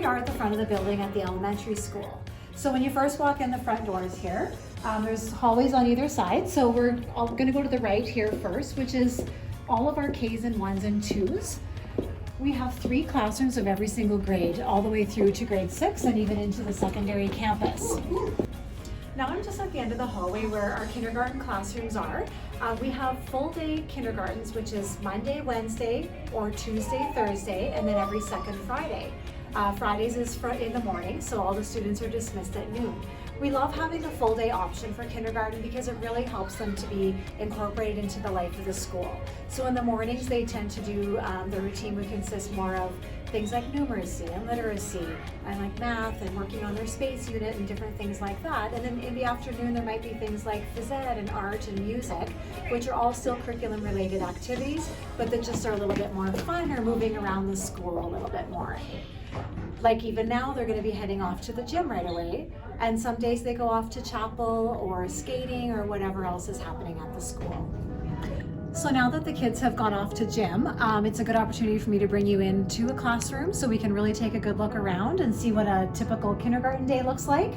are at the front of the building at the elementary school. So when you first walk in the front doors here, there's hallways on either side. So we're going to go to the right here first, which is all of our Ks and 1s and 2s. We have 3 classrooms of every single grade, all the way through to grade 6 and even into the secondary campus. Now I'm just at the end of the hallway where our kindergarten classrooms are. We have full day kindergartens, which is Monday, Wednesday, or Tuesday, Thursday, and then every second Friday. Fridays is in the morning, so all the students are dismissed at noon. We love having a full day option for kindergarten because it really helps them to be incorporated into the life of the school. So in the mornings they tend to do, the routine would consist more of things like numeracy and literacy and like math and working on their space unit and different things like that. And then in the afternoon there might be things like phys ed and art and music, which are all still curriculum related activities, but that just are a little bit more fun or moving around the school a little bit more. Like even now they're going to be heading off to the gym right away, and some days they go off to chapel or skating or whatever else is happening at the school. So now that the kids have gone off to gym, it's a good opportunity for me to bring you into a classroom so we can really take a good look around and see what a typical kindergarten day looks like.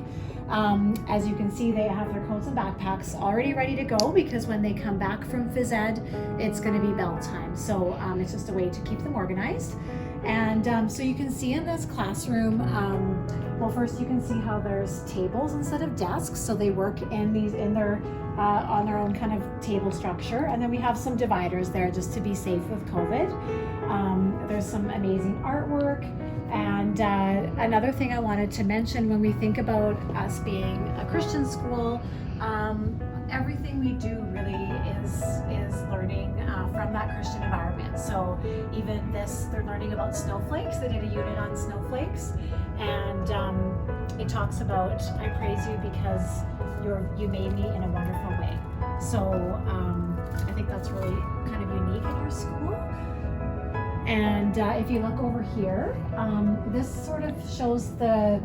As you can see, they have their coats and backpacks already ready to go because when they come back from phys ed, it's going to be bell time. So it's just a way to keep them organized. And so you can see in this classroom, well, first you can see how there's tables instead of desks, so they work in their on their own kind of table structure. And then we have some dividers there just to be safe with COVID. There's some amazing artwork. And another thing I wanted to mention, when we think about us being a Christian school, everything we do really is learning from that Christian environment. So even this, they're learning about snowflakes. They did a unit on snowflakes, and it talks about, I praise you because you made me in a wonderful way. So I think that's really kind of unique in your school. And if you look over here, this sort of shows the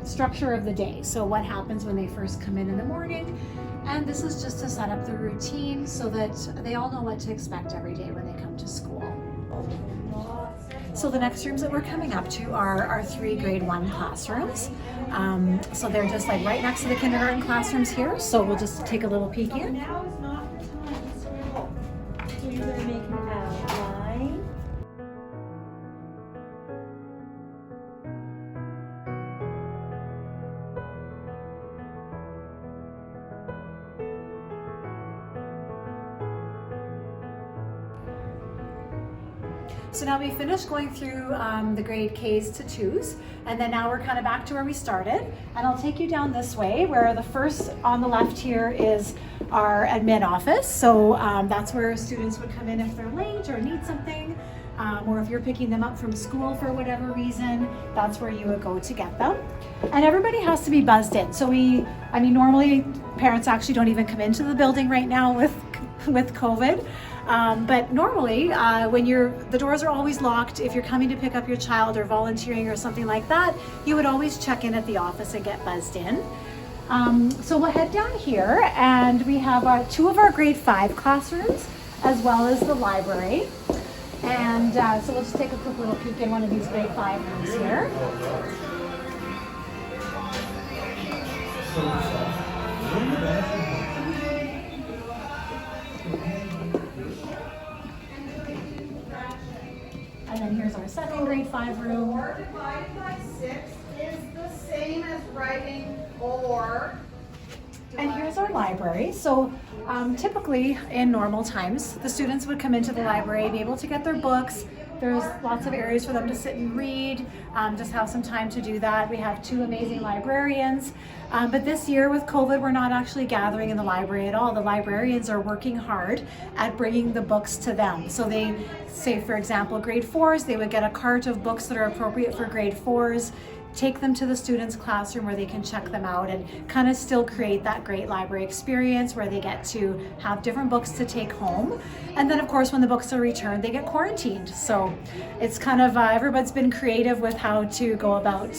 structure of the day. So what happens when they first come in the morning. And this is just to set up the routine so that they all know what to expect every day when they come to school. So the next rooms that we're coming up to are our 3 grade 1 classrooms. So they're just like right next to the kindergarten classrooms here. So we'll just take a little peek in. Now is not the time, so you're going to make an outline. So now we finished going through the grade Ks to 2s, and then now we're kind of back to where we started. And I'll take you down this way, where the first on the left here is our admin office. So that's where students would come in if they're late or need something, or if you're picking them up from school for whatever reason, that's where you would go to get them. And everybody has to be buzzed in. So normally parents actually don't even come into the building right now with COVID. But normally, when the doors are always locked, if you're coming to pick up your child or volunteering or something like that, you would always check in at the office and get buzzed in. So we'll head down here, and we have 2 of our grade 5 classrooms, as well as the library. And so we'll just take a quick little peek in one of these grade 5 rooms here. And then here's our second grade 5 room. 4 divided by 6 is the same as writing 4. And here's our library. So typically in normal times, the students would come into the library, be able to get their books. There's lots of areas for them to sit and read, just have some time to do that. We have 2 amazing librarians. But this year with COVID, we're not actually gathering in the library at all. The librarians are working hard at bringing the books to them. So they say, for example, grade 4s, they would get a cart of books that are appropriate for grade 4s, take them to the students' classroom where they can check them out and kind of still create that great library experience where they get to have different books to take home. And then of course, when the books are returned, they get quarantined. So it's kind of, everybody's been creative with how to go about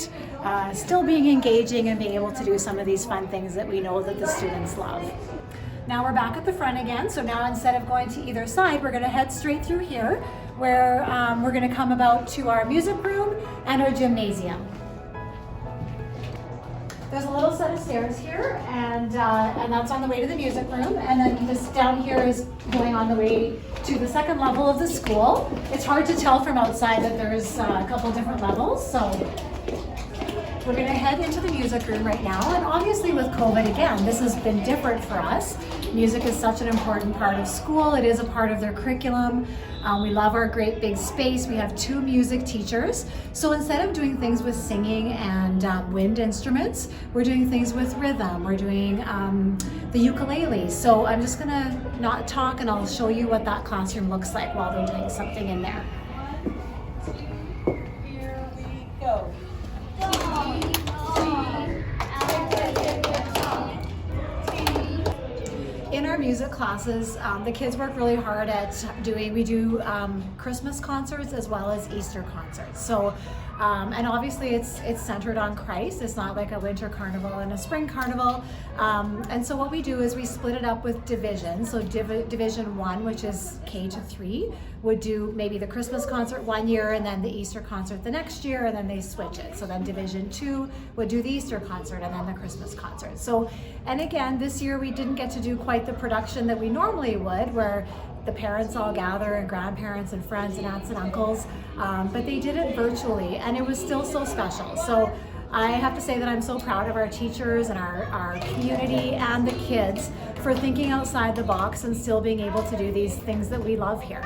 still being engaging and being able to do some of these fun things that we know that the students love. Now we're back at the front again. So now instead of going to either side, we're gonna head straight through here where we're going to come about to our music room and our gymnasium. There's a little set of stairs here, and that's on the way to the music room. And then this down here is going on the way to the second level of the school. It's hard to tell from outside that there's a couple different levels. So we're going to head into the music room right now. And obviously with COVID, again, this has been different for us. Music is such an important part of school. It is a part of their curriculum. We love our great big space. We have 2 music teachers. So instead of doing things with singing and wind instruments, we're doing things with rhythm. We're doing the ukulele. So I'm just gonna not talk and I'll show you what that classroom looks like while they're doing something in there. Here we go. In our music classes, the kids work really hard at we do Christmas concerts as well as Easter concerts. So, and obviously it's centered on Christ. It's not like a winter carnival and a spring carnival. And so what we do is we split it up with divisions. So division 1, which is K to 3, would do maybe the Christmas concert one year and then the Easter concert the next year, and then they switch it. So then division 2 would do the Easter concert and then the Christmas concert. So, and again, this year we didn't get to do quite the production that we normally would, where the parents all gather and grandparents and friends and aunts and uncles, but they did it virtually and it was still so special. So I have to say that I'm so proud of our teachers and our community and the kids for thinking outside the box and still being able to do these things that we love here.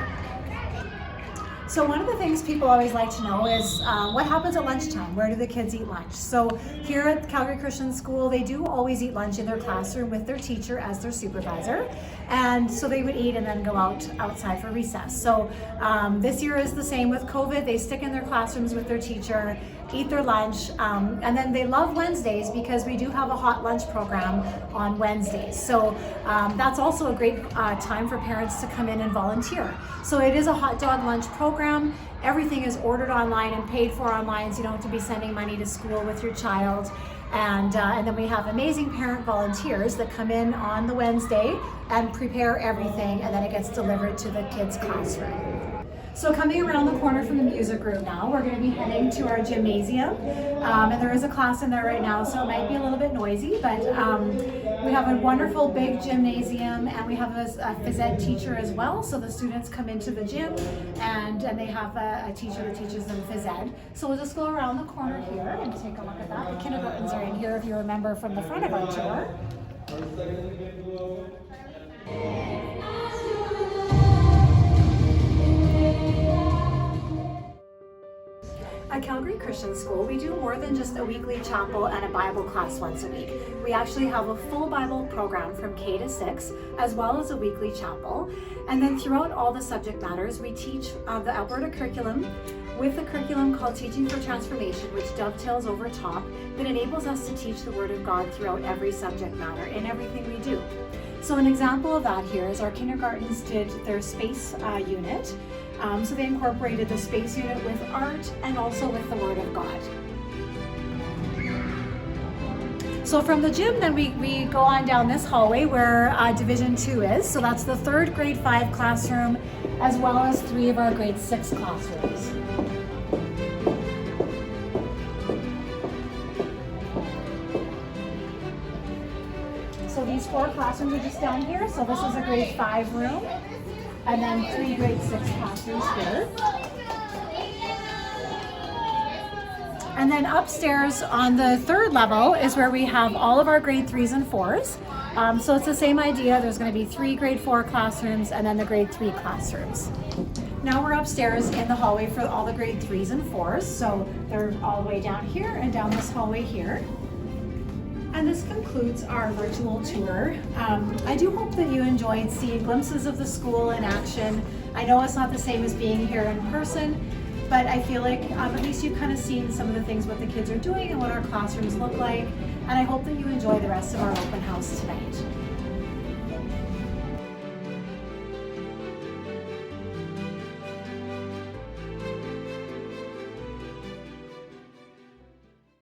So one of the things people always like to know is what happens at lunchtime? Where do the kids eat lunch? So here at Calgary Christian School, they do always eat lunch in their classroom with their teacher as their supervisor. And so they would eat and then go outside for recess. So this year is the same with COVID. They stick in their classrooms with their teacher, eat their lunch, and then they love Wednesdays because we do have a hot lunch program on Wednesdays. So that's also a great time for parents to come in and volunteer. So it is a hot dog lunch program. Everything is ordered online and paid for online, so you don't have to be sending money to school with your child. And then we have amazing parent volunteers that come in on the Wednesday and prepare everything, and then it gets delivered to the kids' classroom. So coming around the corner from the music room now, we're going to be heading to our gymnasium. And there is a class in there right now, so it might be a little bit noisy, but we have a wonderful big gymnasium, and we have a phys ed teacher as well. So the students come into the gym and they have a teacher that teaches them phys ed. So we'll just go around the corner here and take a look at that. The kindergartens are in here if you remember from the front of our tour. At Calgary Christian School, we do more than just a weekly chapel and a Bible class once a week. We actually have a full Bible program from K to 6, as well as a weekly chapel. And then throughout all the subject matters, we teach the Alberta curriculum with a curriculum called Teaching for Transformation, which dovetails over top, that enables us to teach the Word of God throughout every subject matter in everything we do. So an example of that here is our kindergartens did their space unit. So they incorporated the space unit with art and also with the Word of God. So from the gym, then we go on down this hallway where Division 2 is. So that's the 3rd grade 5 classroom, as well as 3 of our grade 6 classrooms. So these 4 classrooms are just down here. So this is a grade 5 room, and then 3 grade 6 classrooms here. And then upstairs on the 3rd level is where we have all of our grade 3s and 4s. So it's the same idea. There's going to be 3 grade 4 classrooms and then the grade 3 classrooms. Now we're upstairs in the hallway for all the grade 3s and 4s. So they're all the way down here and down this hallway here. And this concludes our virtual tour. I do hope that you enjoyed seeing glimpses of the school in action. I know it's not the same as being here in person, but I feel like at least you've kind of seen some of the things what the kids are doing and what our classrooms look like. And I hope that you enjoy the rest of our open house tonight.